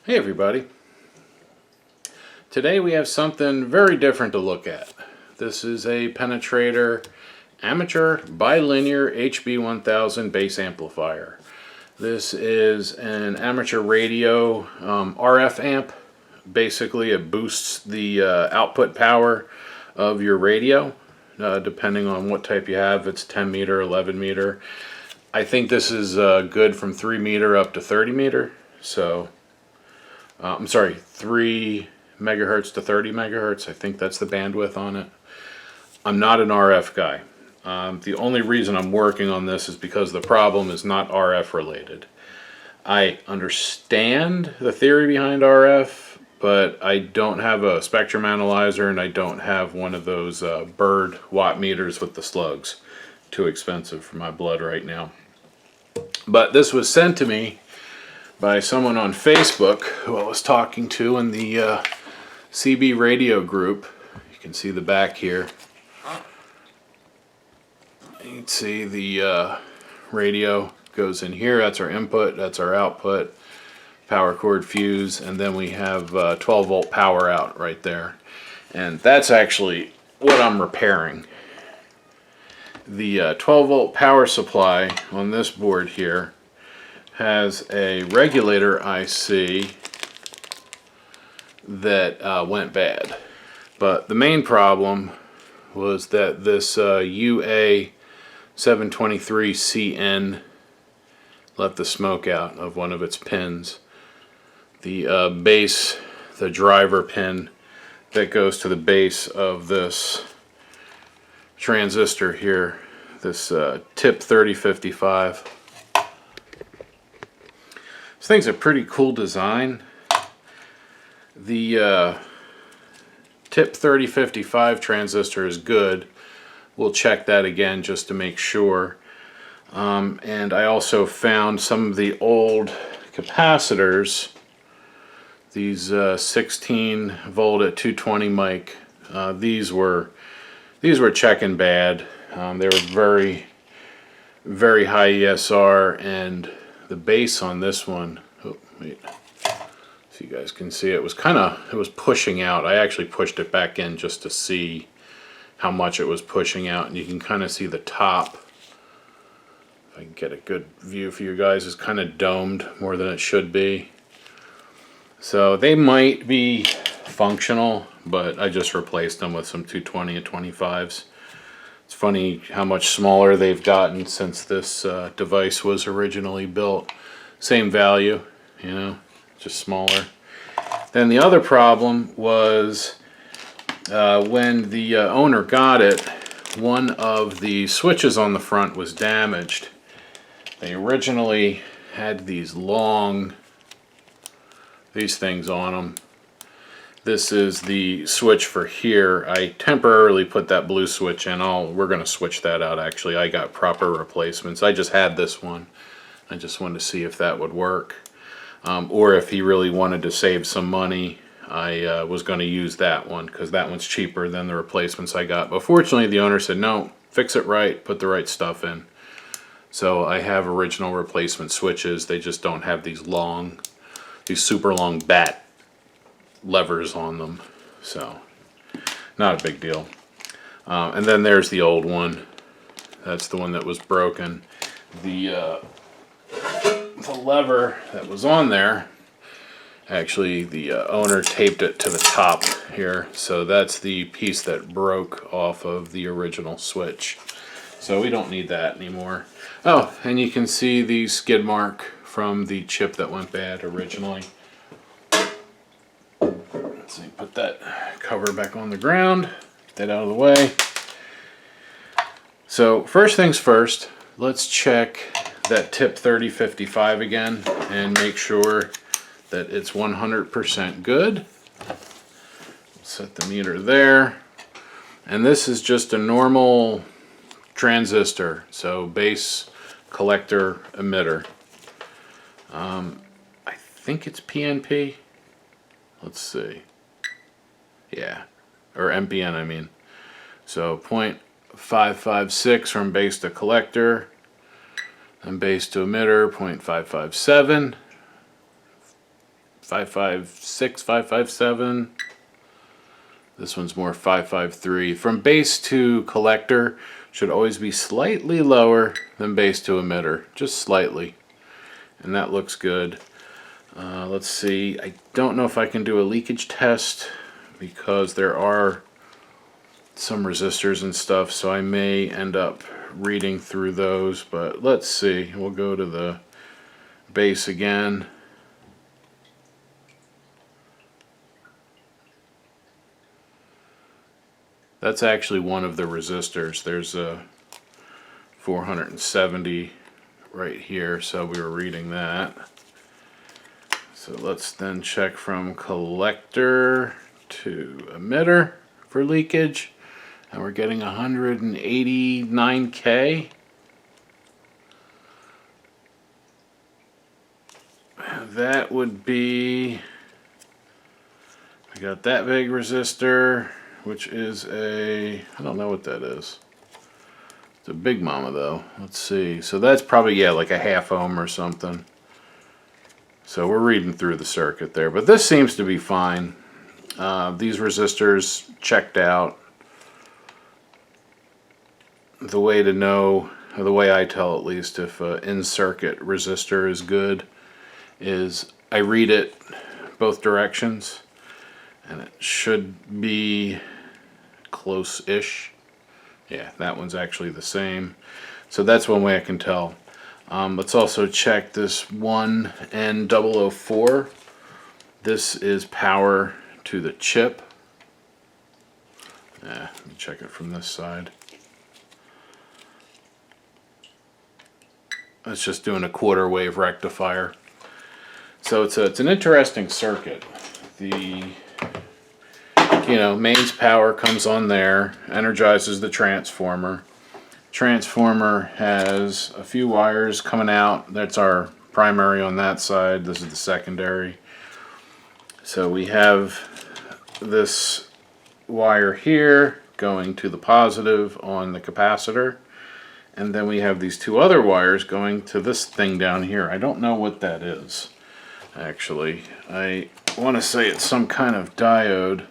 Hey everybody. Today we have something very different to look at. This is a penetrator amateur bilinear HB-1000 bass amplifier. This is an amateur radio RF amp. Basically it boosts the output power of your radio depending on what type you have. It's 10 meter, 11 meter. I think this is good from 3 meter up to 30 meter. So I'm sorry, 3 megahertz to 30 megahertz. I think that's the bandwidth on it. I'm not an RF guy. The only reason I'm working on this is because the problem is not RF related. I understand the theory behind RF, but I don't have a spectrum analyzer and I don't have one of those bird watt meters with the slugs. Too expensive for my blood right now. But this was sent to me by someone on Facebook who I was talking to in the CB radio group. You can see the back here. You can see the radio goes in here. That's our input, that's our output, power cord fuse, and then we have 12 volt power out right there. And that's actually what I'm repairing. The 12 volt power supply on this board here has a regulator IC that went bad. But the main problem was that this UA723CN let the smoke out of one of its pins. The base, the driver pin that goes to the base of this transistor here, this TIP3055. This thing's a pretty cool design. The TIP3055 transistor is good. We'll check that again just to make sure. And I also found some of the old capacitors. These 16 volt at 220 mic. These were checking bad. They were very high ESR, and the bass on this one, oh wait, so you guys can see it was pushing out. I actually pushed it back in just to see how much it was pushing out, and you can kind of see the top. If I can get a good view for you guys, is kind of domed more than it should be. So they might be functional, but I just replaced them with some 220 and 25s. It's funny how much smaller they've gotten since this device was originally built. Same value, you know, just smaller. Then the other problem was when the owner got it, one of the switches on the front was damaged. They originally had these things on them. This is the switch for here. I temporarily put that blue switch in. We're going to switch that out actually. I got proper replacements. I just had this one. I just wanted to see if that would work. Or if he really wanted to save some money, I was going to use that one because that one's cheaper than the replacements I got. But fortunately the owner said, no, fix it right, put the right stuff in. So I have original replacement switches. They just don't have these super long bat levers on them, so not a big deal. And then there's the old one. That's the one that was broken. The lever that was on there, actually the owner taped it to the top here, so that's the piece that broke off of the original switch. So we don't need that anymore. Oh, and you can see the skid mark from the chip that went bad originally. Let's see, put that cover back on the ground, get that out of the way. So first things first, let's check that TIP3055 again and make sure that it's 100% good. Set the meter there. And this is just a normal transistor, so base collector emitter. I think it's PNP. Let's see. Yeah, or NPN I mean. So 0.556 from base to collector, and base to emitter 0.557. 556, 557. This one's more 553. From base to collector should always be slightly lower than base to emitter, just slightly. And that looks good. Let's see, I don't know if I can do a leakage test because there are some resistors and stuff, so I may end up reading through those, but let's see. We'll go to the base again. That's actually one of the resistors. There's a 470 right here, so we were reading that. So let's then check from collector to emitter for leakage, and we're getting 189K. That would be, I got that big resistor, which is I don't know what that is. It's a big mama though. Let's see. So that's probably, yeah, like a half ohm or something. So we're reading through the circuit there, but this seems to be fine. These resistors checked out. The way to know, or the way I tell at least, if an in-circuit resistor is good is I read it both directions, and it should be close-ish. Yeah, that one's actually the same. So that's one way I can tell. Let's also check this 1N004. This is power to the chip. Let me check it from this side. It's just doing a quarter wave rectifier. So it's an interesting circuit. The mains power comes on there, energizes the transformer. Transformer has a few wires coming out. That's our primary on that side. This is the secondary. So we have this wire here going to the positive on the capacitor. And then we have these two other wires going to this thing down here. I don't know what that is, actually. I want to say it's some kind of diode.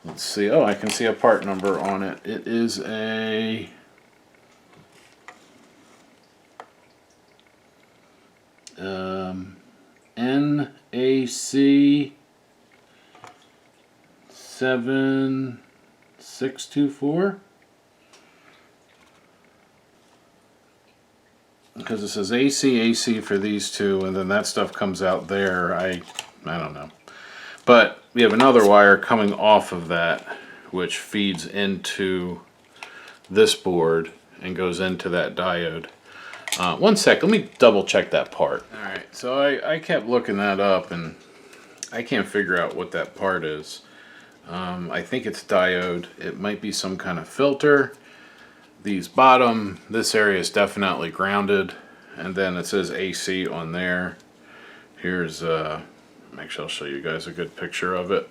Let's see. Oh, I can see a part number on it. It is a NAC 7624. Because it says AC for these two, and then that stuff comes out there. I don't know. But we have another wire coming off of that, which feeds into this board and goes into that diode. One sec, let me double check that part. Alright, so I kept looking that up, and I can't figure out what that part is. I think it's diode. It might be some kind of filter. These bottom, this area is definitely grounded, and then it says AC on there. Here's actually I'll show you guys a good picture of it.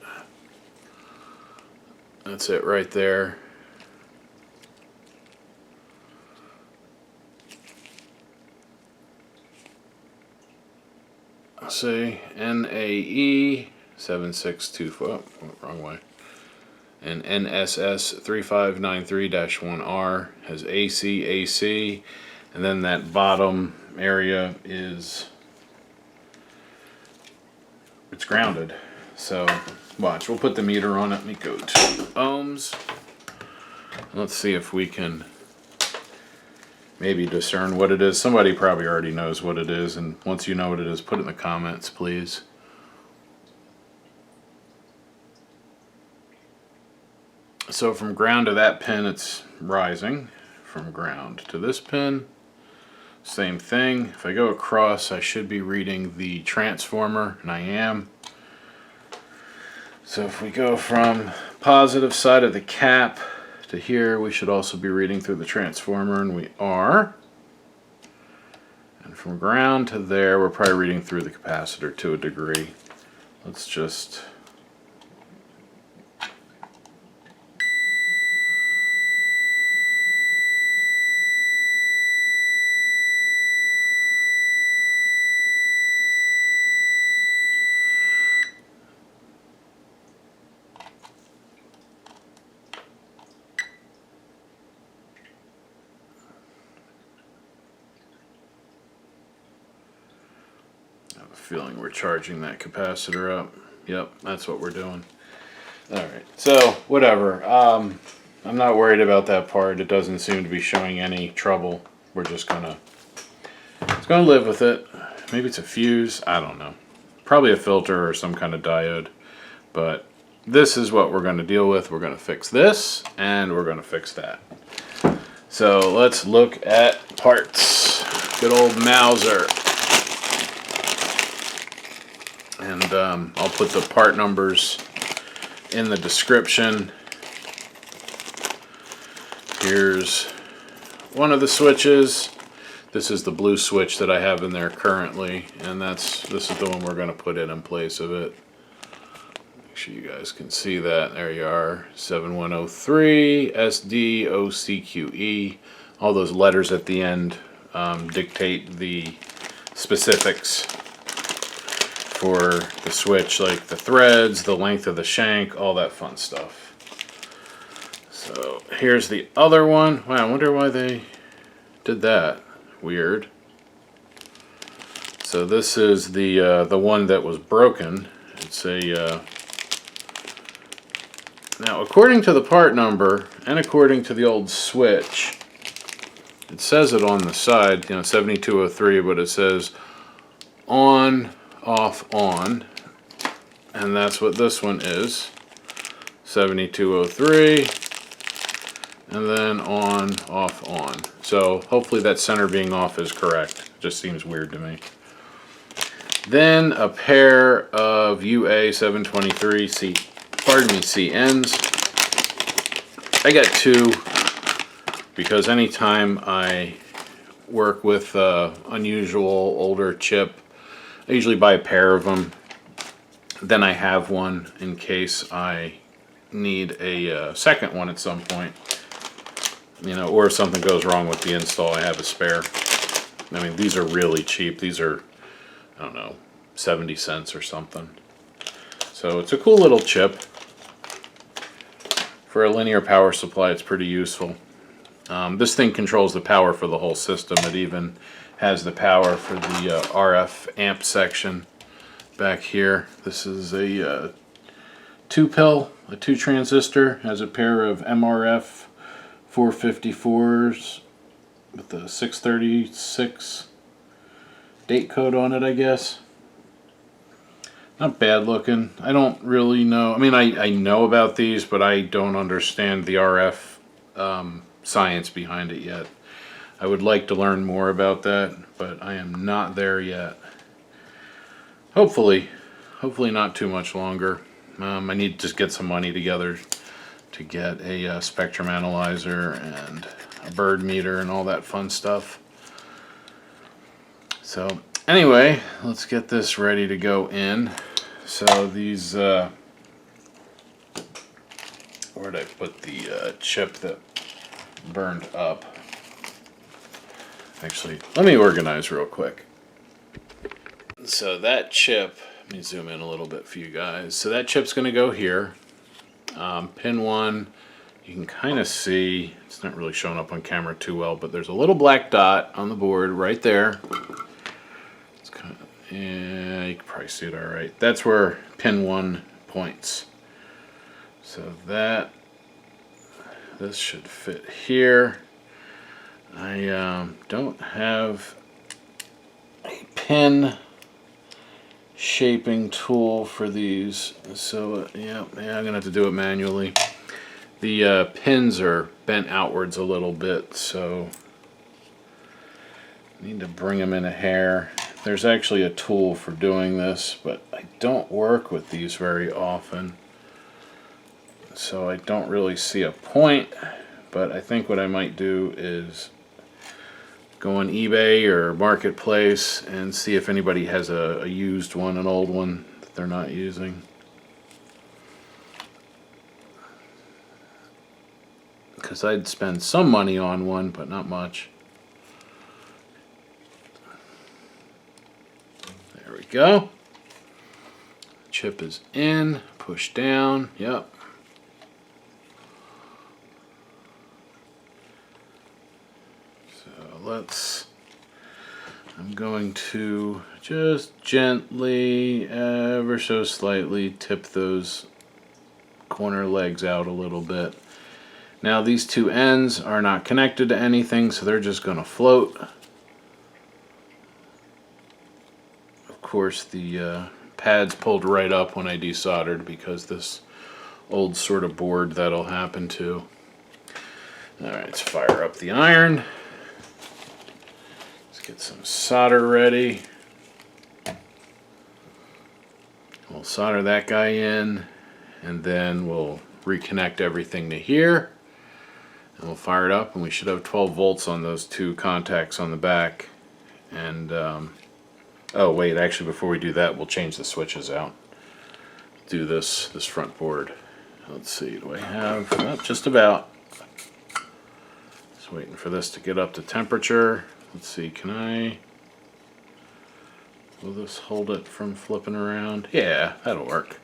That's it right there. See, NAE 7624, oh, wrong way. And NSS 3593-1R has AC, and then that bottom area is, it's grounded. So watch, we'll put the meter on it. Let me go to ohms. Let's see if we can maybe discern what it is. Somebody probably already knows what it is, and once you know what it is, put it in the comments, please. So from ground to that pin, it's rising. From ground to this pin, same thing. If I go across, I should be reading the transformer, and I am. So if we go from positive side of the cap to here, we should also be reading through the transformer, and we are. And from ground to there, we're probably reading through the capacitor to a degree. Let's just... have a feeling we're charging that capacitor up. Yep, that's what we're doing. Alright, so whatever. I'm not worried about that part. It doesn't seem to be showing any trouble. We're just gonna live with it. Maybe it's a fuse, I don't know. Probably a filter or some kind of diode. But this is what we're gonna deal with. We're gonna fix this and we're gonna fix that. So let's look at parts. Good old Mauser. And I'll put the part numbers in the description. Here's one of the switches. This is the blue switch that I have in there currently, and this is the one we're going to put in place of it. Make sure you guys can see that. There you are. 7103 SDOCQE. All those letters at the end dictate the specifics for the switch, like the threads, the length of the shank, all that fun stuff. So here's the other one. Wow, I wonder why they did that. Weird. So this is the one that was broken. It's a now, according to the part number and according to the old switch, it says it on the side, 7203, but it says on, off, on, and that's what this one is. 7203, and then on, off, on. So hopefully that center being off is correct. Just seems weird to me. Then a pair of UA723CNs. I got two because anytime I work with unusual older chip, I usually buy a pair of them. Then I have one in case I need a second one at some point. Or if something goes wrong with the install, I have a spare. I mean, these are really cheap. These are, I don't know, 70 cents or something. So it's a cool little chip. For a linear power supply, it's pretty useful. This thing controls the power for the whole system. It even has the power for the RF amp section back here. This is a 2-pill, a 2-transistor, has a pair of MRF 454s with the 636 date code on it, I guess. Not bad looking. I don't really know. I mean, I know about these, but I don't understand the RF science behind it yet. I would like to learn more about that, but I am not there yet. Hopefully not too much longer. I need to just get some money together to get a spectrum analyzer and a bird meter and all that fun stuff. So anyway, let's get this ready to go in. So these, where did I put the chip that burned up? Actually, let me organize real quick. So that chip, let me zoom in a little bit for you guys. So that chip's going to go here. Pin 1, you can kind of see, it's not really showing up on camera too well, but there's a little black dot on the board right there. It's kind of, yeah, you can probably see it all right. That's where pin 1 points. So this should fit here. I don't have a pin shaping tool for these, so yeah, I'm gonna have to do it manually. The pins are bent outwards a little bit, so I need to bring them in a hair. There's actually a tool for doing this, but I don't work with these very often, so I don't really see a point. But I think what I might do is go on eBay or Marketplace and see if anybody has a used one, an old one that they're not using. Because I'd spend some money on one, but not much. There we go. Chip is in, push down, yep. I'm going to just gently, ever so slightly, tip those corner legs out a little bit. Now these two ends are not connected to anything, so they're just going to float. Of course, the pads pulled right up when I desoldered because this old sort of board that'll happen to. Alright, let's fire up the iron. Let's get some solder ready. We'll solder that guy in, and then we'll reconnect everything to here. And we'll fire it up, and we should have 12 volts on those two contacts on the back. And, oh wait, actually before we do that, we'll change the switches out. Do this front board. Let's see, do I have, oh, just about. Just waiting for this to get up to temperature. Let's see, will this hold it from flipping around? Yeah, that'll work.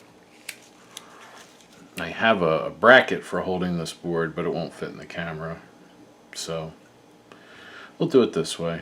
I have a bracket for holding this board, but it won't fit in the camera. So, we'll do it this way.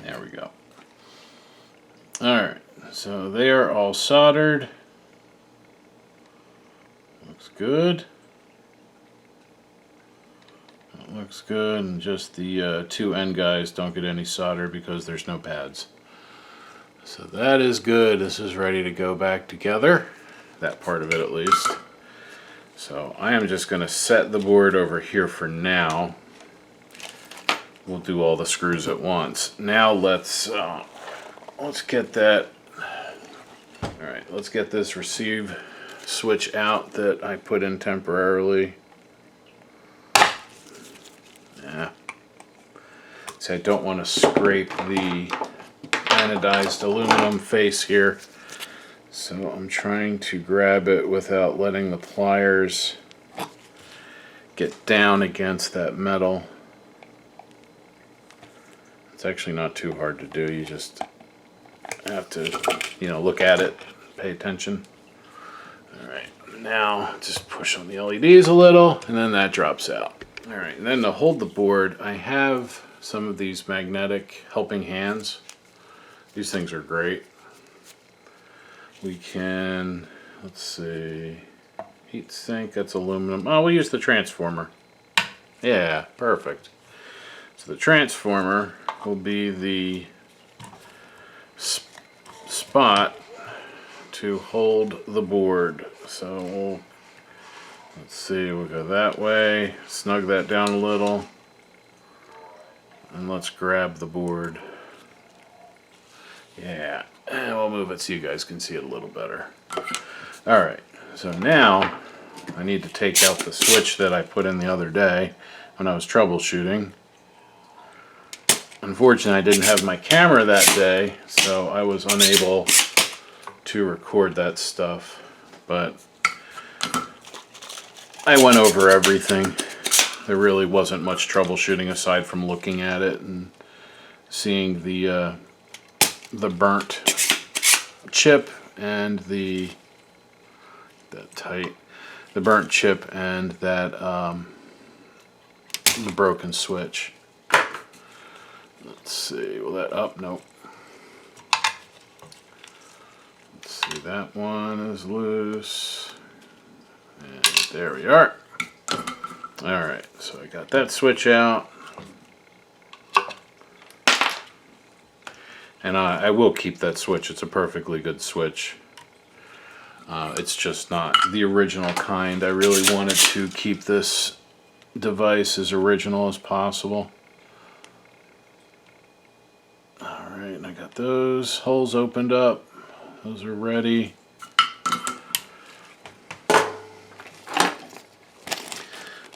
There we go. Alright, so they are all soldered. Looks good. That looks good, and just the two end guys don't get any solder because there's no pads. So that is good. This is ready to go back together. That part of it at least. So I am just going to set the board over here for now. We'll do all the screws at once. Now let's get that. All right, let's get this receive switch out that I put in temporarily. Yeah. See, I don't want to scrape the anodized aluminum face here, so I'm trying to grab it without letting the pliers get down against that metal. It's actually not too hard to do. You just have to, look at it, pay attention. Alright, now just push on the LEDs a little, and then that drops out. Alright, and then to hold the board, I have some of these magnetic helping hands. These things are great. We can, let's see, heat sink, that's aluminum. Oh, we'll use the transformer. Yeah, perfect. So the transformer will be the spot to hold the board. So let's see, we'll go that way, snug that down a little, and let's grab the board. Yeah, and we'll move it so you guys can see it a little better. Alright, so now I need to take out the switch that I put in the other day when I was troubleshooting. Unfortunately, I didn't have my camera that day, so I was unable to record that stuff, but I went over everything. There really wasn't much troubleshooting aside from looking at it and seeing the burnt chip and the burnt chip and that the broken switch. Let's see, will that up? Nope. Let's see, that one is loose. And there we are. Alright, so I got that switch out. And I will keep that switch. It's a perfectly good switch. It's just not the original kind. I really wanted to keep this device as original as possible. Alright, and I got those holes opened up. Those are ready.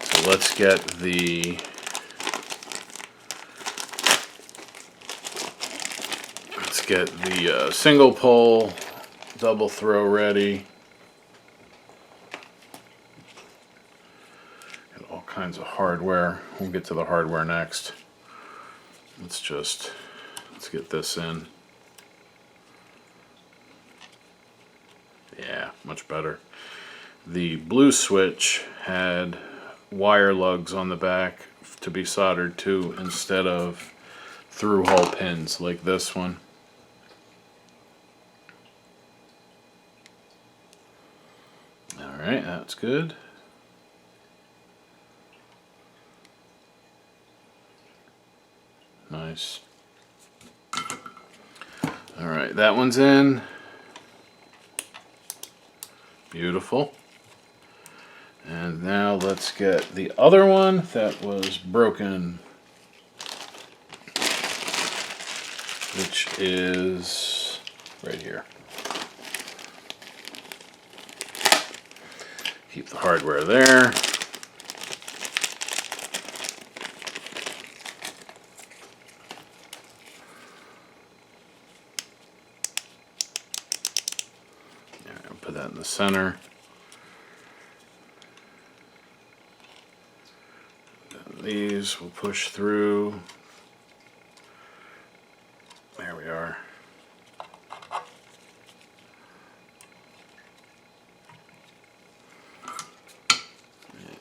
So let's get the single pole double throw ready. Got all kinds of hardware. We'll get to the hardware next. Let's get this in. Yeah, much better. The blue switch had wire lugs on the back to be soldered to instead of through hole pins like this one. Alright, that's good. Nice. Alright, that one's in. Beautiful. And now let's get the other one that was broken, which is right here. Keep the hardware there. I'll put that in the center. And these will push through. There we are.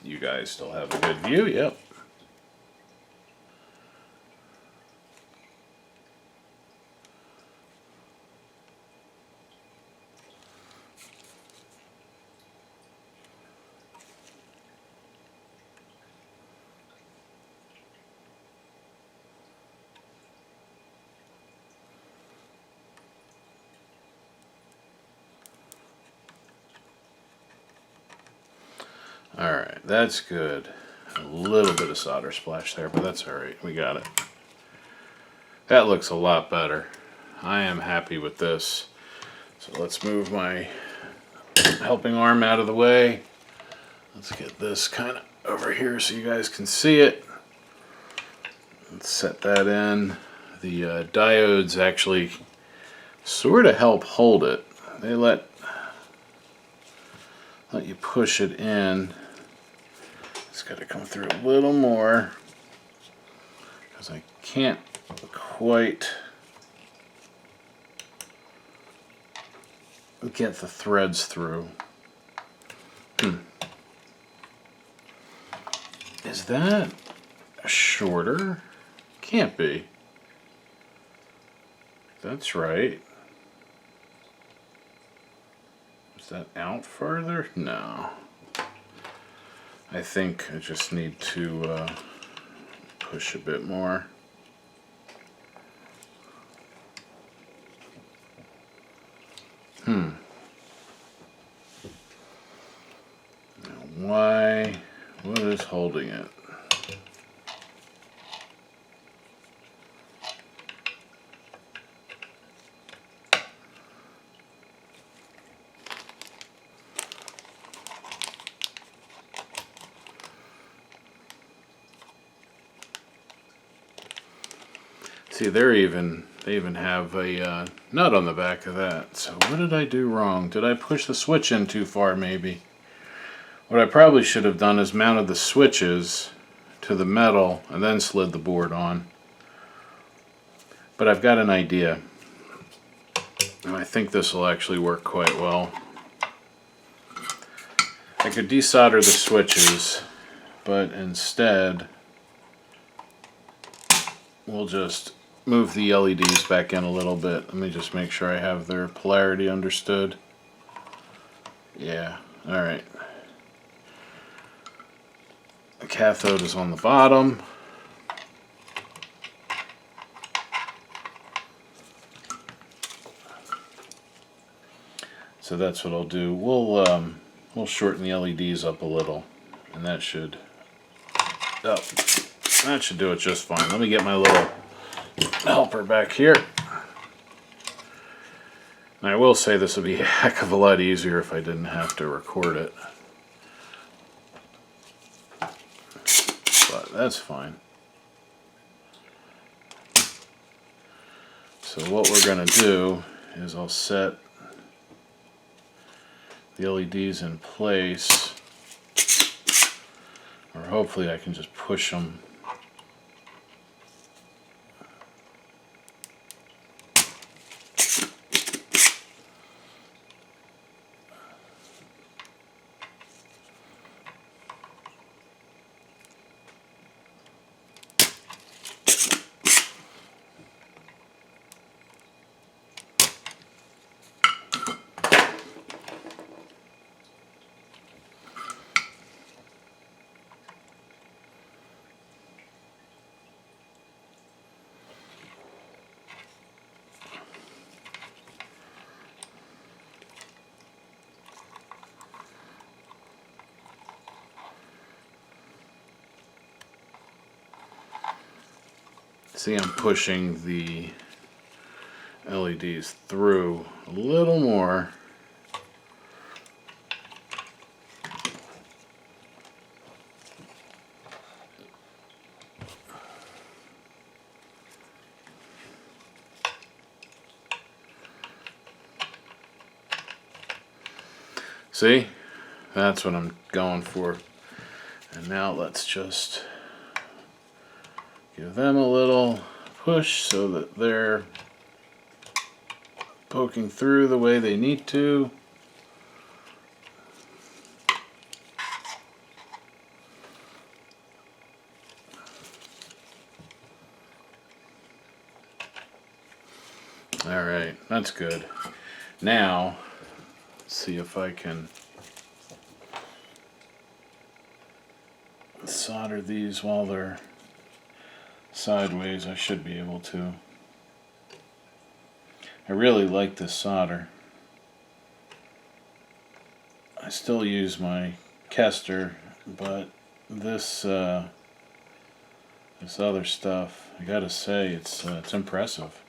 You guys still have a good view, yep. Alright, that's good. A little bit of solder splash there, but that's alright. We got it. That looks a lot better. I am happy with this. So let's move my helping arm out of the way. Let's get this kind of over here so you guys can see it. Let's set that in. The diodes actually sort of help hold it. They let you push it in. It's got to come through a little more because I can't quite get the threads through. Is that shorter? Can't be. That's right. Is that out further? No. I think I just need to push a bit more. Now why? What is holding it? See, they even have a nut on the back of that. So what did I do wrong? Did I push the switch in too far maybe? What I probably should have done is mounted the switches to the metal and then slid the board on. But I've got an idea. And I think this will actually work quite well. I could desolder the switches, but instead we'll just move the LEDs back in a little bit. Let me just make sure I have their polarity understood. Yeah, alright. The cathode is on the bottom. So that's what I'll do. We'll shorten the LEDs up a little, and that should do it just fine. Let me get my little helper back here. And I will say this would be a heck of a lot easier if I didn't have to record it. But that's fine. So what we're going to do is I'll set the LEDs in place, or hopefully I can just push them. See, I'm pushing the LEDs through a little more. See? That's what I'm going for. And now let's just give them a little push so that they're poking through the way they need to. Alright, that's good. Now, let's see if I can solder these while they're sideways. I should be able to. I really like this solder. I still use my Kester, but this other stuff, I gotta say, it's impressive.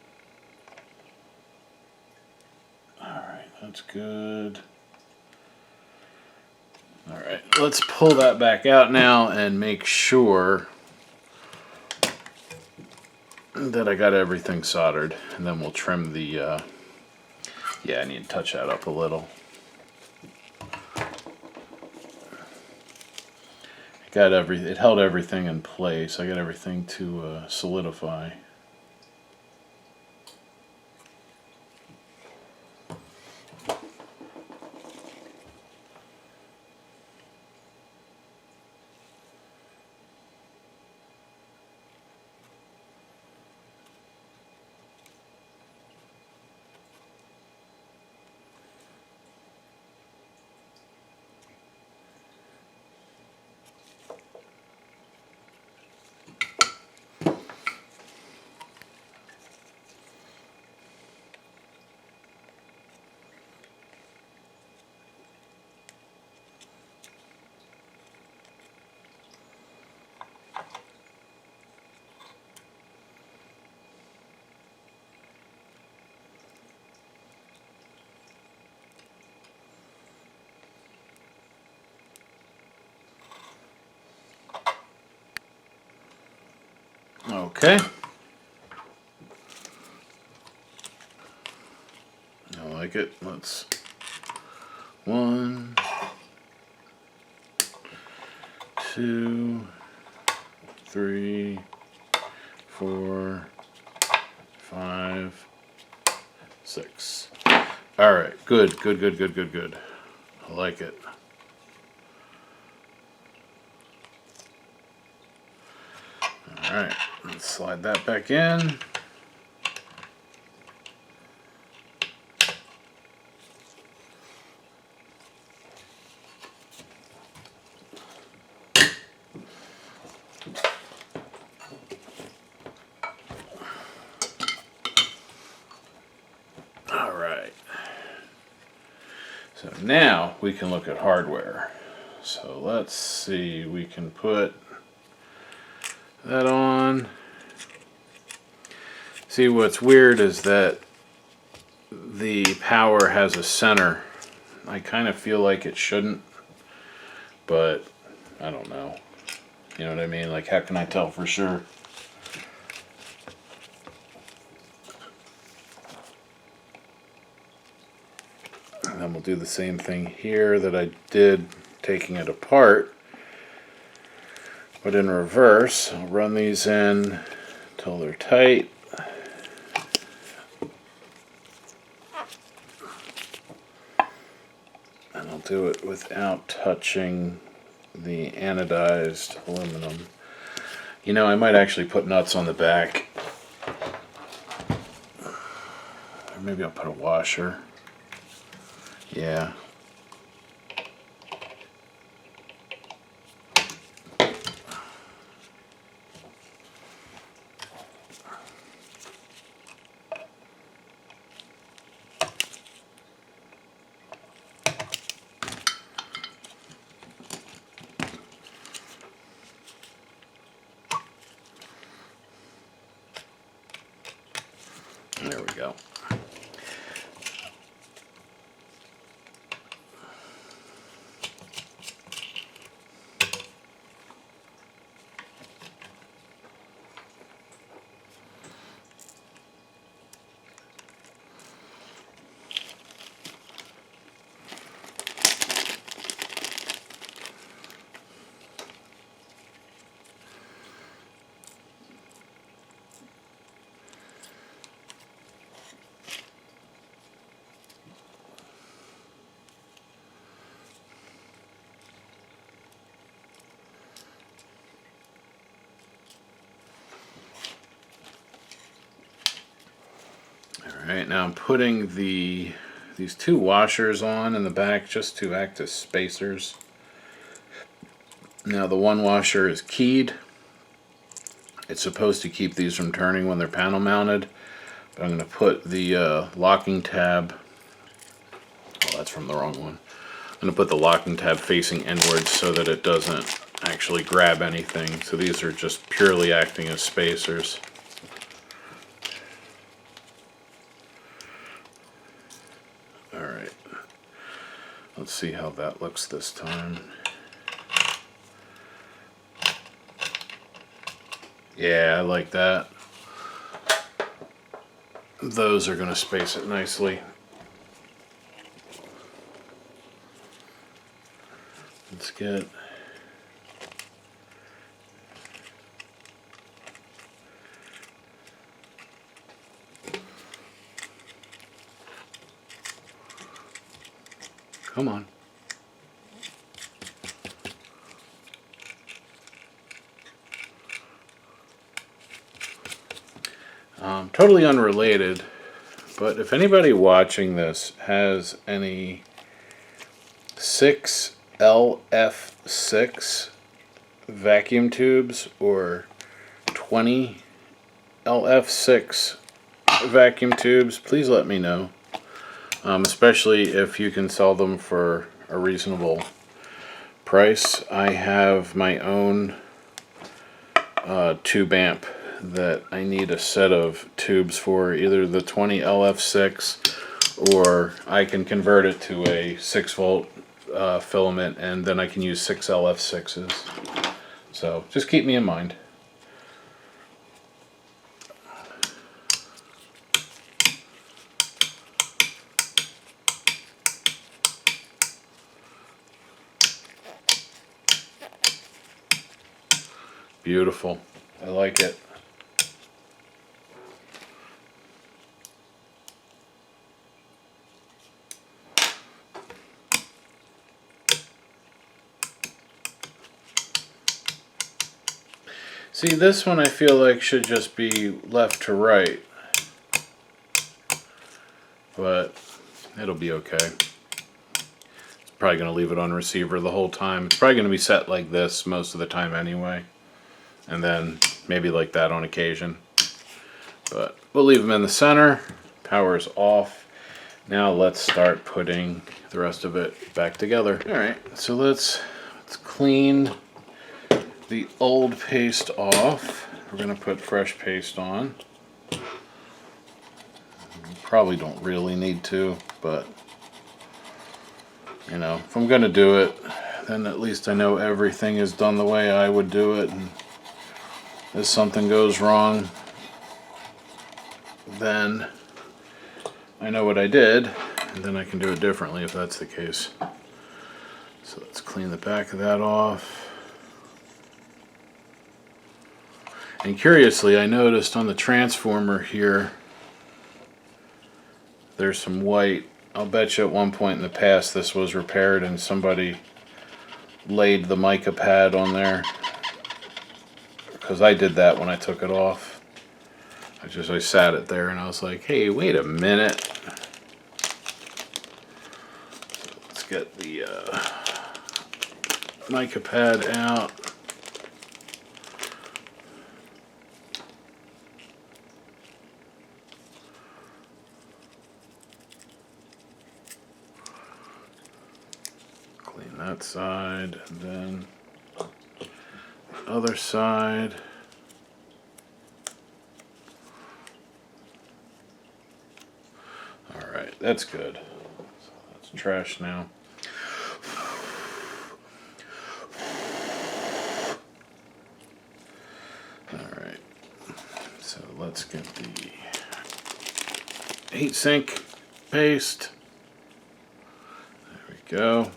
Alright, that's good. Alright, let's pull that back out now and make sure that I got everything soldered, and then we'll trim the yeah, I need to touch that up a little. It held everything in place. I got everything to solidify. Okay. I like it. Let's 1, 2, 3, 4, 5, 6. All right. Good. Good. Good. Good. Good. Good. I like it. All right. Let's slide that back in. Now we can look at hardware. So let's see, we can put that on. See, what's weird is that the power has a center. I kind of feel like it shouldn't, but I don't know. You know what I mean? Like, how can I tell for sure? And then we'll do the same thing here that I did taking it apart, but in reverse. I'll run these in until they're tight. And I'll do it without touching the anodized aluminum. You know, I might actually put nuts on the back. Or maybe I'll put a washer. Yeah. There we go. Alright, now I'm putting these two washers on in the back just to act as spacers. Now the one washer is keyed. It's supposed to keep these from turning when they're panel mounted. But I'm going to put the locking tab, oh, that's from the wrong one. I'm going to put the locking tab facing inwards so that it doesn't actually grab anything. So these are just purely acting as spacers. Alright, let's see how that looks this time. Yeah, I like that. Those are going to space it nicely. Let's get come on. Totally unrelated, but if anybody watching this has any 6LF6 vacuum tubes or 20LF6 vacuum tubes, please let me know. Especially if you can sell them for a reasonable price. I have my own tube amp that I need a set of tubes for, either the 20LF6 or I can convert it to a 6-volt filament, and then I can use 6LF6s. So just keep me in mind. Beautiful. I like it. See, this one I feel like should just be left to right, but it'll be okay. It's probably going to leave it on receiver the whole time. It's probably going to be set like this most of the time anyway, and then maybe like that on occasion. But we'll leave them in the center. Power's off. Now let's start putting the rest of it back together. Alright, so let's clean the old paste off. We're going to put fresh paste on. Probably don't really need to, but you know, if I'm going to do it, then at least I know everything is done the way I would do it, and if something goes wrong, then I know what I did, and then I can do it differently if that's the case. So let's clean the back of that off. And curiously, I noticed on the transformer here, there's some white. I'll bet you at one point in the past this was repaired and somebody laid the mica pad on there, because I did that when I took it off. I sat it there and I was like, hey, wait a minute. Let's get the mica pad out. Clean that side, and then the other side. Alright, that's good. So that's trash now. Alright, so let's get the heatsink paste. There we go.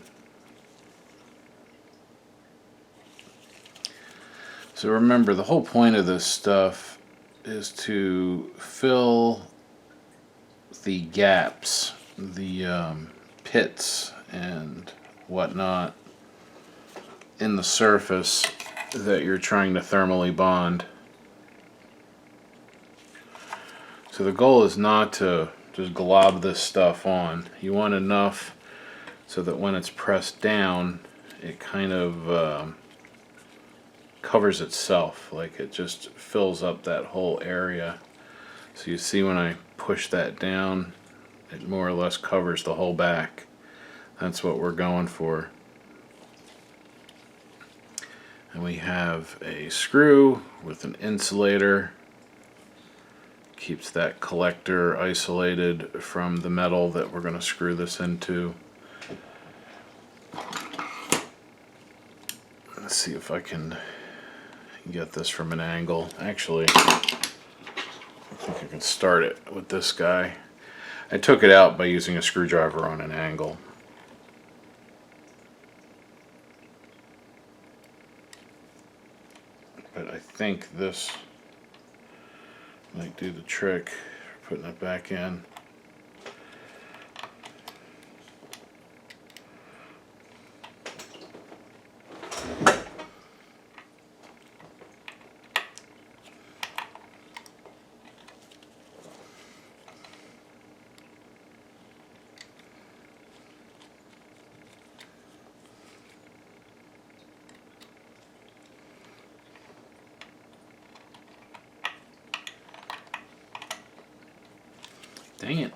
So remember, the whole point of this stuff is to fill the gaps, the pits and whatnot in the surface that you're trying to thermally bond. So the goal is not to just glob this stuff on. You want enough so that when it's pressed down, it kind of covers itself, like it just fills up that whole area. So you see when I push that down, it more or less covers the whole back. That's what we're going for. And we have a screw with an insulator. Keeps that collector isolated from the metal that we're going to screw this into. Let's see if I can get this from an angle. Actually, I think I can start it with this guy. I took it out by using a screwdriver on an angle. But I think this might do the trick for putting it back in. Dang it.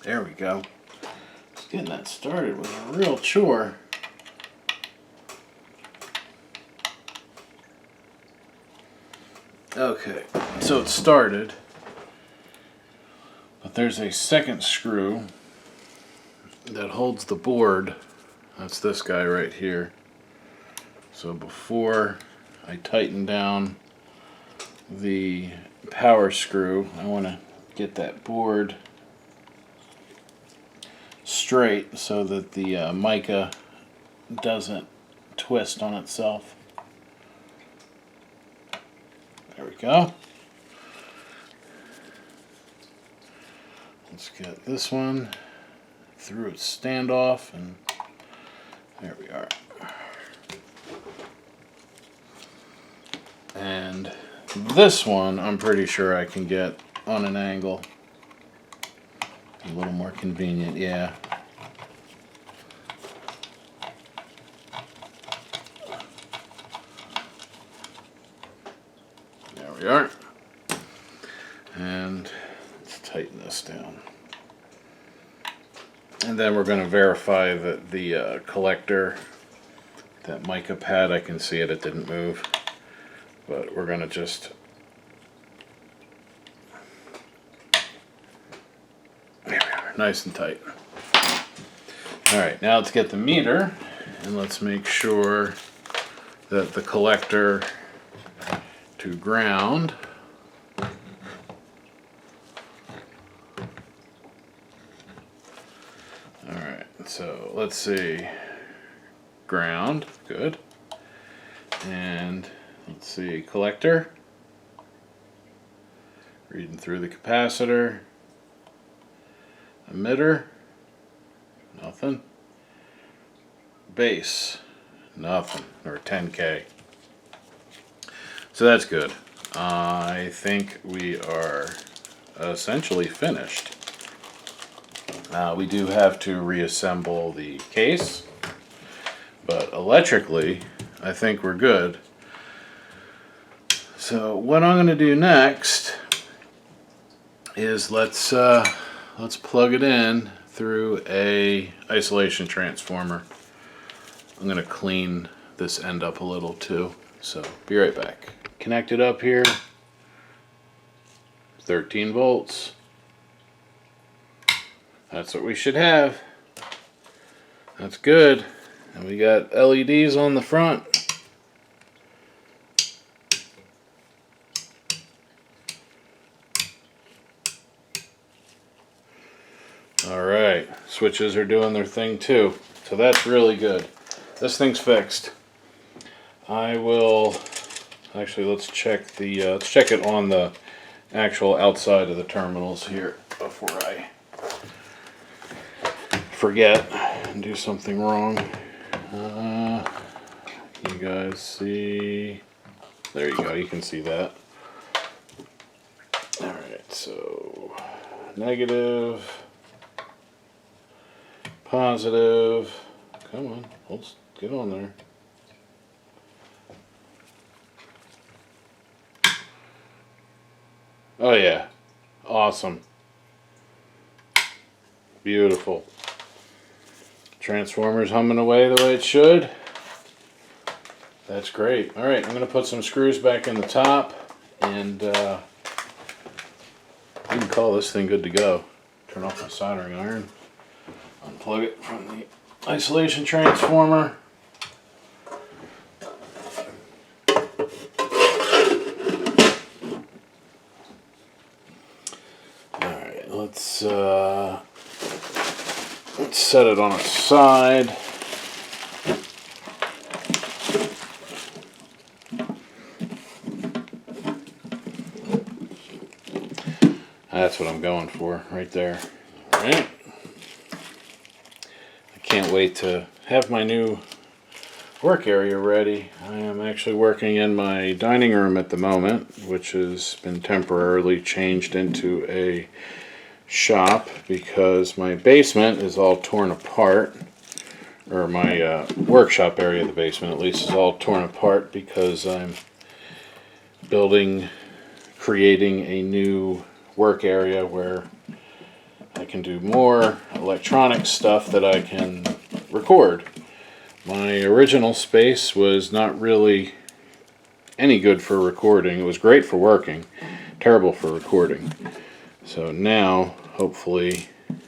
There we go. Just getting that started was a real chore. Okay, so it started, but there's a second screw that holds the board. That's this guy right here. So before I tighten down the power screw, I want to get that board straight so that the mica doesn't twist on itself. There we go. Let's get this one through its standoff, and there we are. And this one I'm pretty sure I can get on an angle. A little more convenient, yeah. There we are. And let's tighten this down. And then we're going to verify that the collector, that mica pad, I can see it, it didn't move. But we're going to just, there we are, nice and tight. Alright, now let's get the meter, and let's make sure that the collector to ground Alright, so let's see, ground, good, and let's see, collector, reading through the capacitor, emitter, nothing, base, nothing, or 10K. So that's good. I think we are essentially finished. We do have to reassemble the case, but electrically I think we're good. So what I'm going to do next is let's plug it in through a isolation transformer. I'm going to clean this end up a little too, so be right back. Connect it up here, 13 volts. That's what we should have. That's good. And we got LEDs on the front. Alright, switches are doing their thing too. So that's really good. This thing's fixed. I will actually let's check it on the actual outside of the terminals here before I forget and do something wrong. You guys see? There you go, you can see that. Alright, so negative, positive, come on, let's get on there. Oh yeah, awesome. Beautiful. Transformer's humming away the way it should. That's great. Alright, I'm going to put some screws back in the top, and you can call this thing good to go. Turn off my soldering iron. Unplug it from the isolation transformer. Alright, let's set it on its side. That's what I'm going for right there. Alright. I can't wait to have my new work area ready. I am actually working in my dining room at the moment, which has been temporarily changed into a shop because my basement is all torn apart, or my workshop area of the basement at least is all torn apart because I'm creating a new work area where I can do more electronic stuff that I can record. My original space was not really any good for recording. It was great for working, terrible for recording. So now, hopefully, in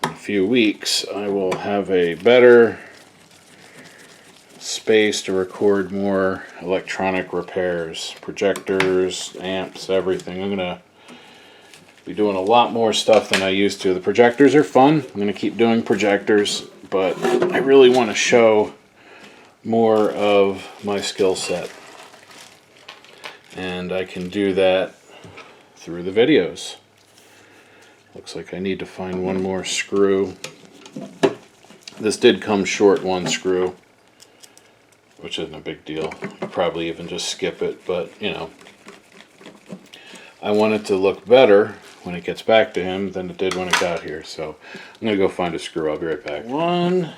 a few weeks, I will have a better space to record more electronic repairs, projectors, amps, everything. I'm going to be doing a lot more stuff than I used to. The projectors are fun. I'm going to keep doing projectors, but I really want to show more of my skill set. And I can do that through the videos. Looks like I need to find one more screw. This did come short one screw, which isn't a big deal. I'll probably even just skip it, but you know, I want it to look better when it gets back to him than it did when it got here. So I'm going to go find a screw. I'll be right back. 1,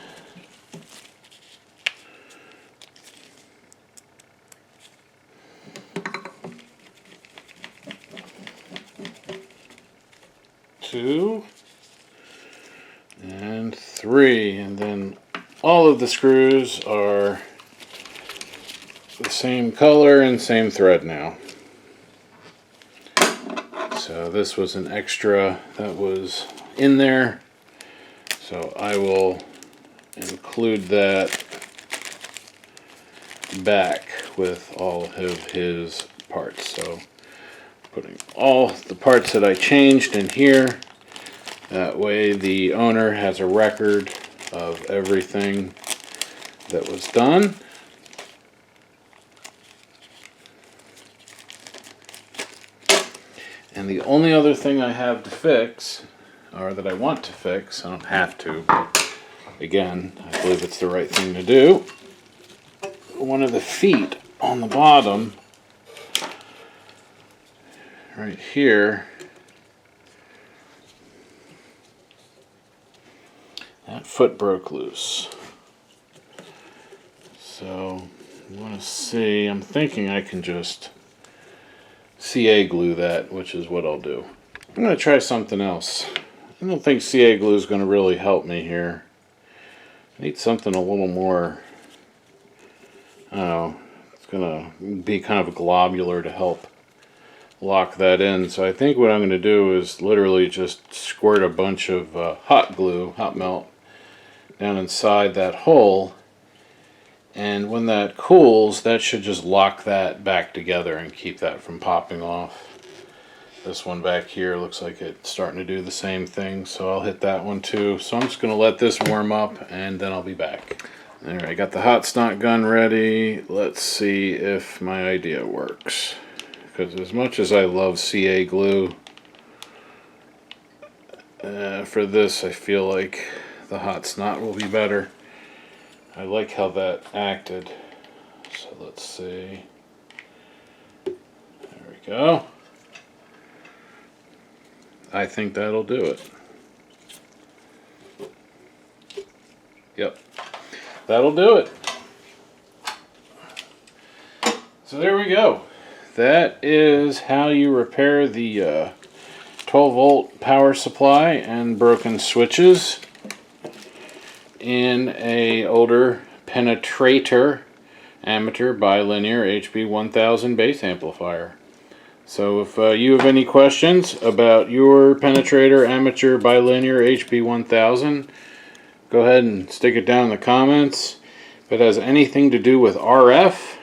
2, and 3, and then all of the screws are the same color and same thread now. So this was an extra that was in there, so I will include that back with all of his parts. So putting all the parts that I changed in here, that way the owner has a record of everything that was done. And the only other thing I have to fix, or that I want to fix, I don't have to, but again, I believe it's the right thing to do, one of the feet on the bottom, right here, that foot broke loose. So, you want to see, I'm thinking I can just CA glue that, which is what I'll do. I'm going to try something else. I don't think CA glue is going to really help me here. I need something a little more, I don't know, it's going to be kind of globular to help lock that in. So I think what I'm going to do is literally just squirt a bunch of hot glue, hot melt, down inside that hole. And when that cools, that should just lock that back together and keep that from popping off. This one back here looks like it's starting to do the same thing, so I'll hit that one too. So I'm just going to let this warm up and then I'll be back. There, I got the hot snot gun ready. Let's see if my idea works. Because as much as I love CA glue, for this I feel like the hot snot will be better. I like how that acted. So let's see. There we go. I think that'll do it. Yep. That'll do it. So there we go. That is how you repair the 12-volt power supply and broken switches in a older penetrator amateur bilinear HB-1000 bass amplifier. So if you have any questions about your penetrator amateur bilinear HB-1000, go ahead and stick it down in the comments. If it has anything to do with RF,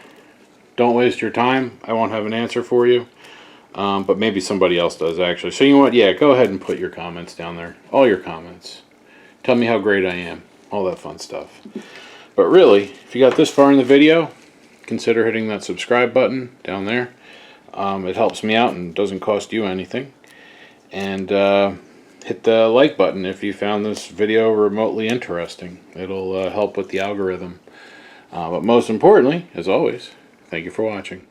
don't waste your time. I won't have an answer for you. But maybe somebody else does actually. So you know what? Yeah, go ahead and put your comments down there. All your comments. Tell me how great I am. All that fun stuff. But really, if you got this far in the video, consider hitting that subscribe button down there. It helps me out and doesn't cost you anything. And hit the like button if you found this video remotely interesting. It'll help with the algorithm. But most importantly, as always, thank you for watching.